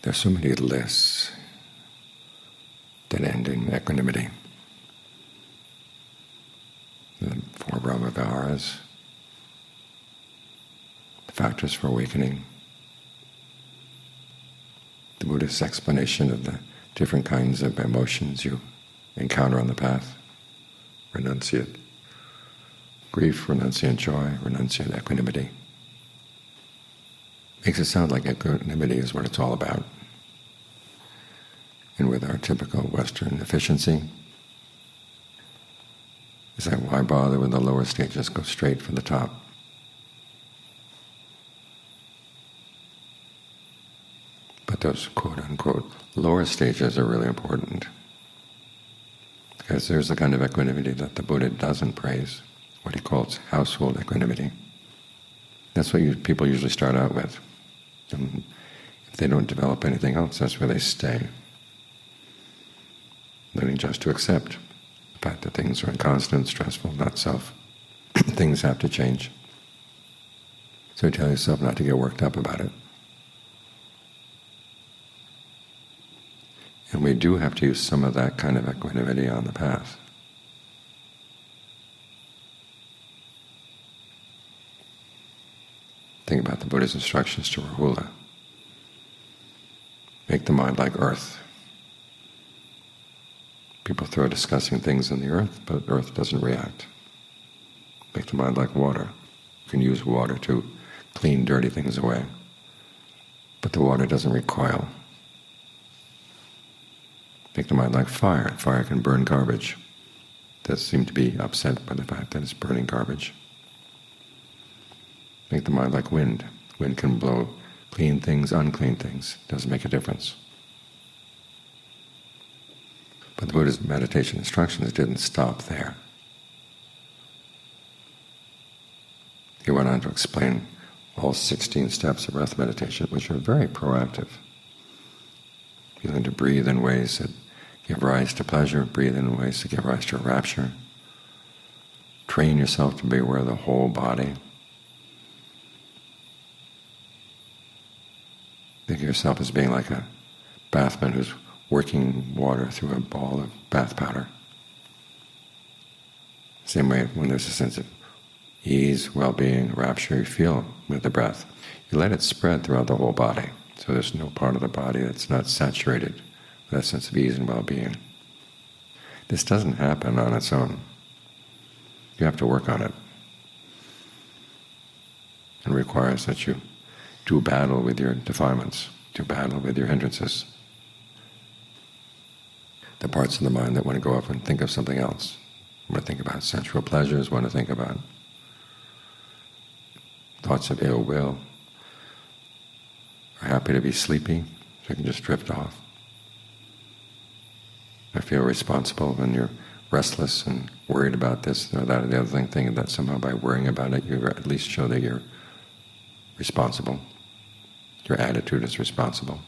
There's so many lists that end in equanimity. The 4 Brahma Viharas, the factors for awakening, the Buddhist explanation of the different kinds of emotions you encounter on the path, renunciate grief, renunciate joy, renunciate equanimity. Makes it sound like equanimity is what it's all about. And with our typical Western efficiency, is that why bother with the lower stages? Go straight for the top. But those quote-unquote lower stages are really important, because there's the kind of equanimity that the Buddha doesn't praise, what he calls household equanimity. That's what people usually start out with. And if they don't develop anything else, that's where they stay. Learning just to accept the fact that things are inconstant, stressful, not self. Things have to change. So you tell yourself not to get worked up about it. And we do have to use some of that kind of equanimity on the path. Think about the Buddha's instructions to Rahula. Make the mind like earth. People throw discussing things in the earth, but earth doesn't react. Make the mind like water. You can use water to clean dirty things away, but the water doesn't recoil. Make the mind like fire. Fire can burn garbage. It does seem to be upset by the fact that it's burning garbage. Make the mind like wind. Wind can blow clean things, unclean things. It doesn't make a difference. But the Buddha's meditation instructions didn't stop there. He went on to explain all 16 steps of breath meditation, which are very proactive. You learn to breathe in ways that give rise to pleasure, breathe in ways that give rise to rapture. Train yourself to be aware of the whole body. Think of yourself as being like a bathman who's working water through a ball of bath powder. Same way when there's a sense of ease, well-being, rapture you feel with the breath, you let it spread throughout the whole body. So there's no part of the body that's not saturated with that sense of ease and well-being. This doesn't happen on its own. You have to work on it. It requires that you do battle with your defilements, do battle with your hindrances, the parts of the mind that want to go off and think of something else, want to think about sensual pleasures, want to think about thoughts of ill will, are happy to be sleepy, so you can just drift off. I feel responsible when you're restless and worried about this or that or the other thing, thinking that somehow by worrying about it you at least show that you're responsible. Your attitude is responsible.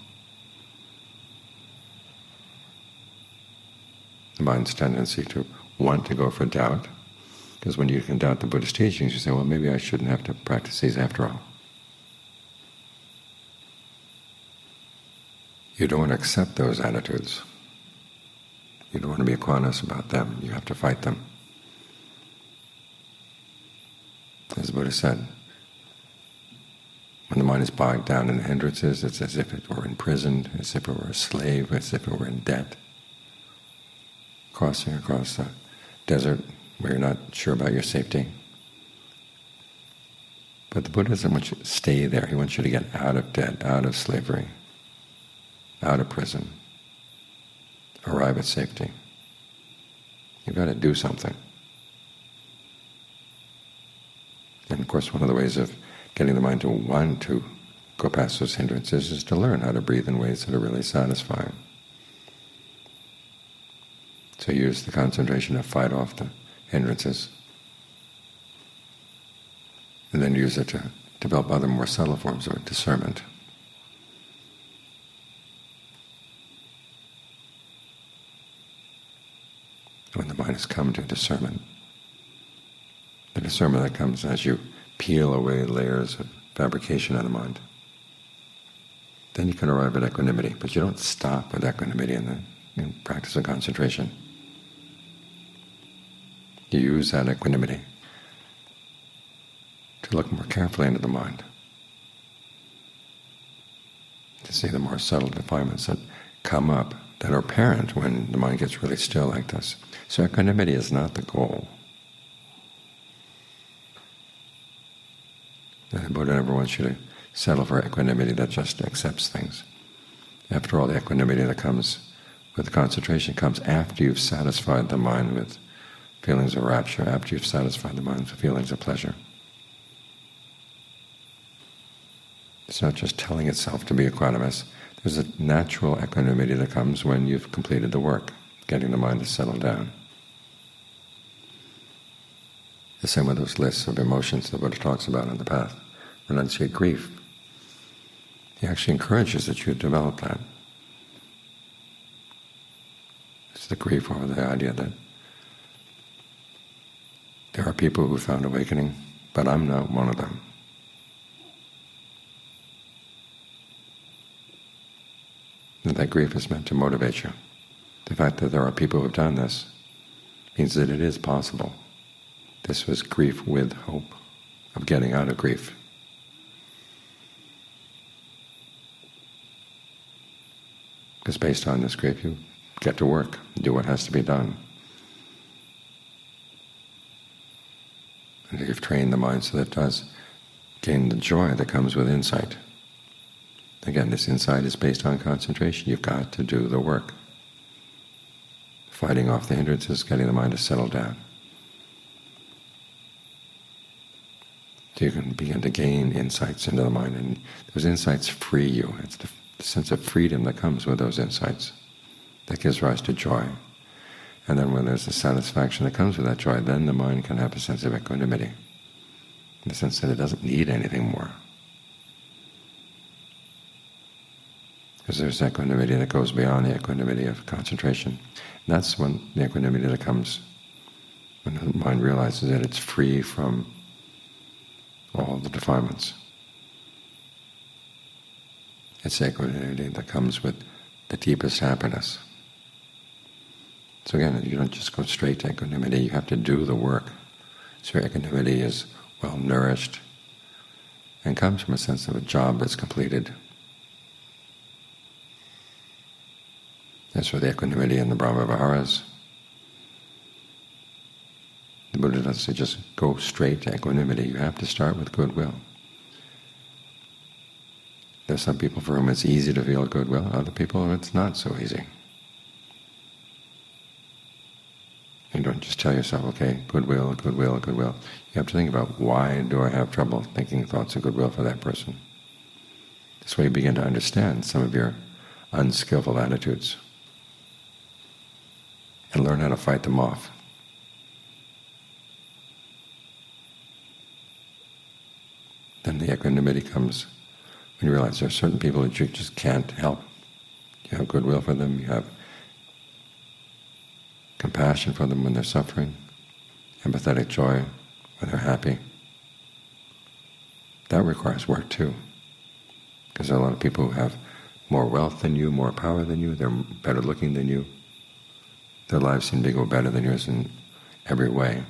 The mind's tendency to want to go for doubt, because when you can doubt the Buddhist teachings, you say, well, maybe I shouldn't have to practice these after all. You don't want to accept those attitudes. You don't want to be equanimous about them. You have to fight them. As the Buddha said, when the mind is bogged down in the hindrances, it's as if it were imprisoned, as if it were a slave, as if it were in debt, crossing across the desert where you're not sure about your safety. But the Buddha doesn't want you to stay there. He wants you to get out of debt, out of slavery, out of prison, arrive at safety. You've got to do something. And of course, one of the ways of getting the mind to want to go past those hindrances is to learn how to breathe in ways that are really satisfying. So use the concentration to fight off the hindrances, and then use it to develop other more subtle forms of discernment. When the mind has come to discernment, the discernment that comes as you peel away layers of fabrication of the mind, then you can arrive at equanimity. But you don't stop with equanimity in the practice of concentration. You use that equanimity to look more carefully into the mind, to see the more subtle defilements that come up, that are apparent when the mind gets really still like this. So equanimity is not the goal. The Buddha never wants you to settle for equanimity that just accepts things. After all, the equanimity that comes with concentration comes after you've satisfied the mind with feelings of rapture, after you've satisfied the mind with feelings of pleasure. It's not just telling itself to be equanimous. There's a natural equanimity that comes when you've completed the work, getting the mind to settle down. The same with those lists of emotions the Buddha talks about on the path. Renunciate grief. He actually encourages that you develop that. It's the grief over the idea that there are people who found awakening, but I'm not one of them. And that grief is meant to motivate you. The fact that there are people who have done this means that it is possible. This was grief with hope of getting out of grief. Because based on this grief, you get to work, do what has to be done. And you've trained the mind so that it does gain the joy that comes with insight. Again, this insight is based on concentration. You've got to do the work. Fighting off the hindrances, getting the mind to settle down. So you can begin to gain insights into the mind, and those insights free you. It's the sense of freedom that comes with those insights that gives rise to joy. And then when there's the satisfaction that comes with that joy, then the mind can have a sense of equanimity, in the sense that it doesn't need anything more. Because there's equanimity that goes beyond the equanimity of concentration. And that's when the equanimity that comes when the mind realizes that it's free from all the defilements. It's equanimity that comes with the deepest happiness. So again, you don't just go straight to equanimity, you have to do the work. So your equanimity is well nourished and comes from a sense of a job that's completed. As for the equanimity in the Brahma-viharas, the Buddha doesn't say just go straight to equanimity. You have to start with goodwill. There's some people for whom it's easy to feel goodwill, other people it's not so easy. You don't just tell yourself, okay, goodwill, goodwill, goodwill. You have to think about, why do I have trouble thinking thoughts of goodwill for that person? This way you begin to understand some of your unskillful attitudes and learn how to fight them off. Then the equanimity comes when you realize there are certain people that you just can't help. You have goodwill for them, you have compassion for them when they're suffering, empathetic joy when they're happy. That requires work too, because there are a lot of people who have more wealth than you, more power than you, they're better looking than you. Their lives seem to go better than yours in every way.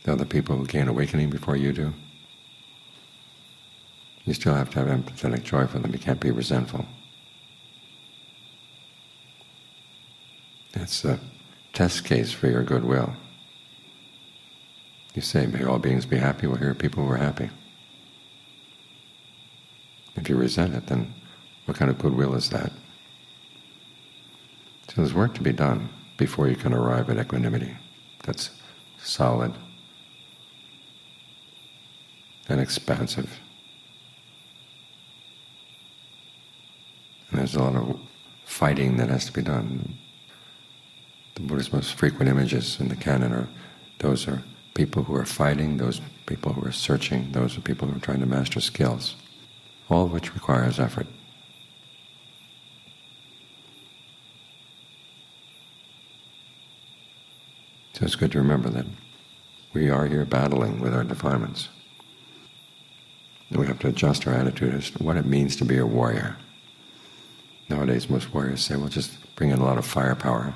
There are other people who gain awakening before you do. You still have to have empathetic joy for them. You can't be resentful. It's a test case for your goodwill. You say, may all beings be happy. Well, here are people who are happy. If you resent it, then what kind of goodwill is that? So there's work to be done before you can arrive at equanimity that's solid and expansive. And there's a lot of fighting that has to be done. The Buddha's most frequent images in the canon are, those are people who are fighting, those people who are searching, those are people who are trying to master skills, all of which requires effort. So it's good to remember that we are here battling with our defilements. And we have to adjust our attitude as to what it means to be a warrior. Nowadays most warriors say, well, just bring in a lot of firepower.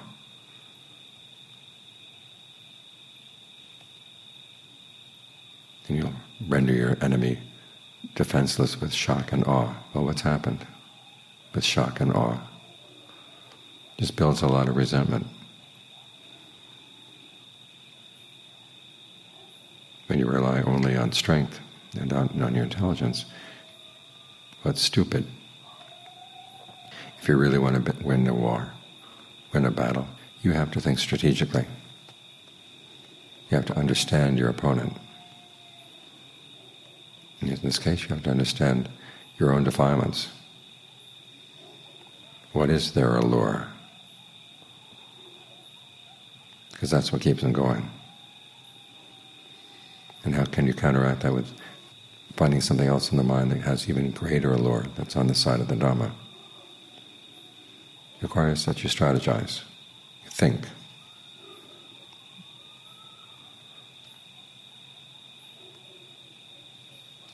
And you'll render your enemy defenseless with shock and awe. Well, what's happened with shock and awe? Just builds a lot of resentment. When you rely only on strength and on your intelligence, well, it's stupid. If you really want to win a war, win a battle, you have to think strategically. You have to understand your opponent. In this case, you have to understand your own defilements. What is their allure? Because that's what keeps them going. And how can you counteract that with finding something else in the mind that has even greater allure, that's on the side of the Dhamma? It requires that you strategize, you think.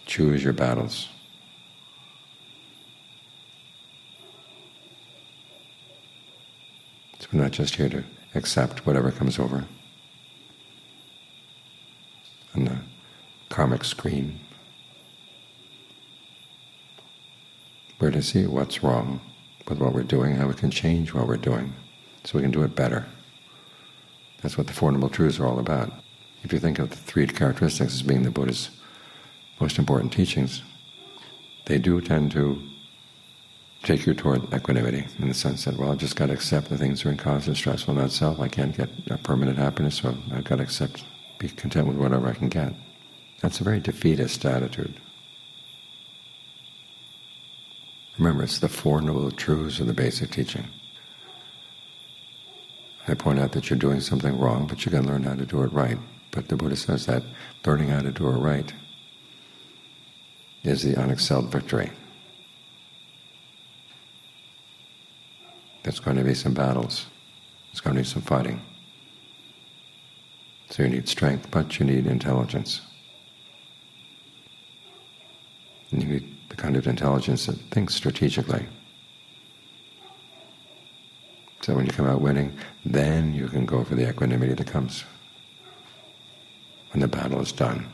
Choose your battles. So we're not just here to accept whatever comes over on the karmic screen. We're to see what's wrong with what we're doing, how we can change what we're doing, so we can do it better. That's what the Four Noble Truths are all about. If you think of the three characteristics as being the Buddha's most important teachings, they do tend to take you toward equanimity, in the sense that, well, I've just got to accept the things that are in cause and stressful in that self. I can't get a permanent happiness, so I've got to accept, be content with whatever I can get. That's a very defeatist attitude. Remember, it's the Four Noble Truths of the basic teaching. I point out that you're doing something wrong, but you can learn how to do it right. But the Buddha says that learning how to do it right is the unexcelled victory. There's going to be some battles. There's going to be some fighting. So you need strength, but you need intelligence. And you need the kind of intelligence that thinks strategically. So when you come out winning, then you can go for the equanimity that comes when the battle is done.